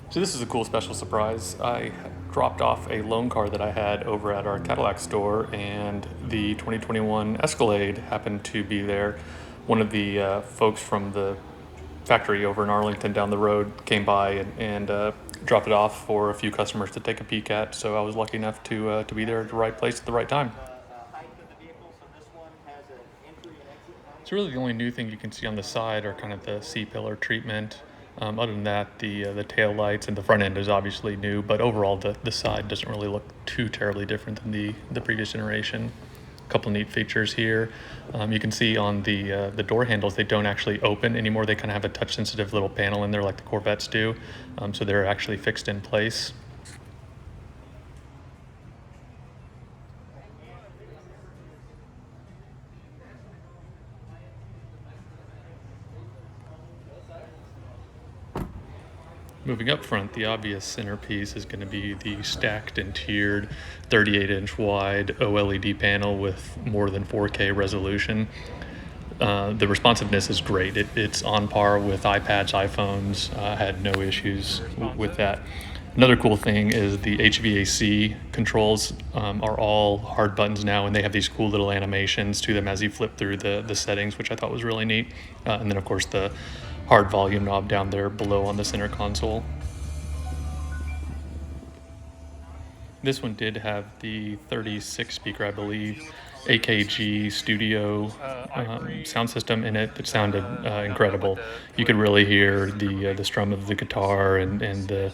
So this is a cool special surprise. I dropped off a loan car that I had over at our Cadillac store, and the 2021 Escalade happened to be there. One of the folks from the factory over in Arlington down the road came by and dropped it off for a few customers to take a peek at. So I was lucky enough to be there at the right place at the right time. So really the only new thing you can see on the side are kind of the C-pillar treatment. Other than that, the tail lights and the front end is obviously new, but overall the side doesn't really look too terribly different than the previous generation. A couple neat features here. You can see on the door handles, they don't actually open anymore. They kind of have a touch-sensitive little panel in there like the Corvettes do, so they're actually fixed in place. Moving up front, the obvious centerpiece is going to be the stacked and tiered 38-inch wide OLED panel with more than 4K resolution. The responsiveness is great. It's on par with iPads, iPhones. Had no issues with that. Another cool thing is the HVAC controls are all hard buttons now, and they have these cool little animations to them as you flip through the settings, which I thought was really neat. And then, of course, the hard volume knob down there below on the center console. This one did have the 36 speaker, I believe, AKG studio sound system in it that sounded incredible. You could really hear the strum of the guitar and the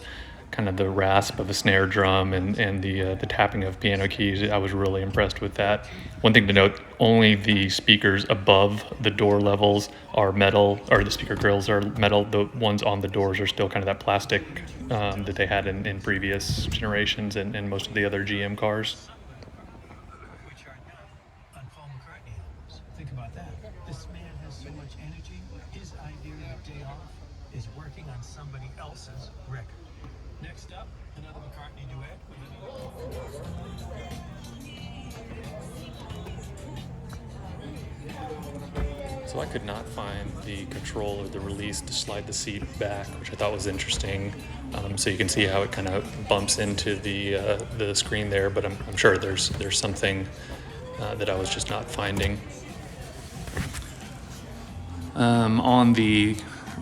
kind of the rasp of a snare drum and the tapping of piano keys. I was really impressed with that. One thing to note, only the speakers above the door levels are metal, or the speaker grills are metal. The ones on the doors are still kind of that plastic that they had in previous generations and most of the other GM cars. Which are not on Paul McCartney albums. Think about that. This man has so much energy. His idea of day off is working on somebody else's record. Next up, another McCartney duet So I could not find the control or the release to slide the seat back, which I thought was interesting. So you can see how it kind of bumps into the screen there, but I'm sure there's something that I was just not finding. On the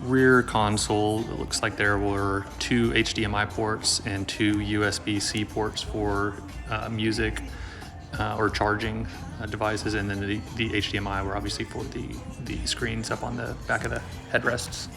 rear console, it looks like there were 2 HDMI ports and 2 USB-C ports for music or charging devices, and then the HDMI were obviously for the screens up on the back of the headrests.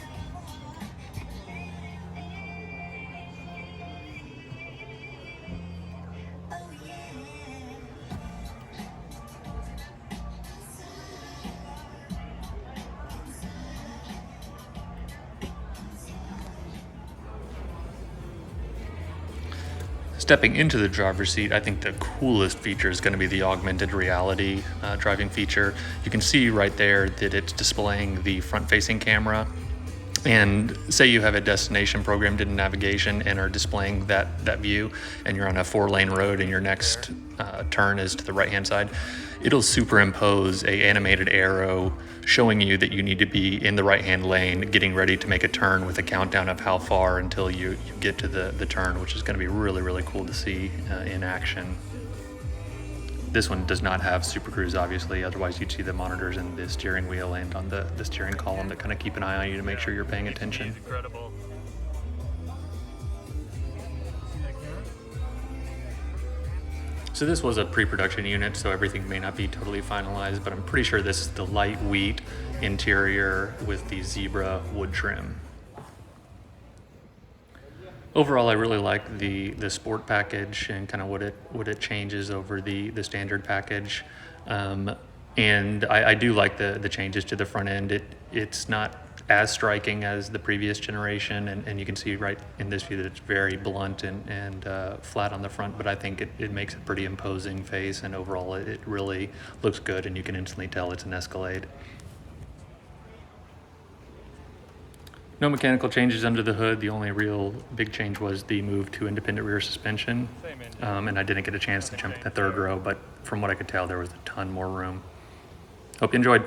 Stepping into the driver's seat, I think the coolest feature is going to be the augmented reality driving feature. You can see right there that it's displaying the front-facing camera. And say you have a destination programmed in navigation and are displaying that view, and you're on a 4-lane road and your next turn is to the right-hand side, it'll superimpose a animated arrow showing you that you need to be in the right-hand lane getting ready to make a turn with a countdown of how far until you get to the turn, which is going to be really, really cool to see in action. This one does not have Super Cruise, obviously, otherwise you'd see the monitors in the steering wheel and on the steering column that kind of keep an eye on you to make sure you're paying attention. incredible. So this was a pre-production unit, so everything may not be totally finalized, but I'm pretty sure this is the light wheat interior with the zebra wood trim. Overall, I really like the sport package and kind of what it changes over the standard package, and I do like the changes to the front end. It's not as striking as the previous generation, and you can see right in this view that it's very blunt and flat on the front, but I think it makes a pretty imposing face, and overall it really looks good, and you can instantly tell it's an Escalade. No mechanical changes under the hood. The only real big change was the move to independent rear suspension. And I didn't get a chance to jump in the third row, but from what I could tell, there was a ton more room. Hope you enjoyed.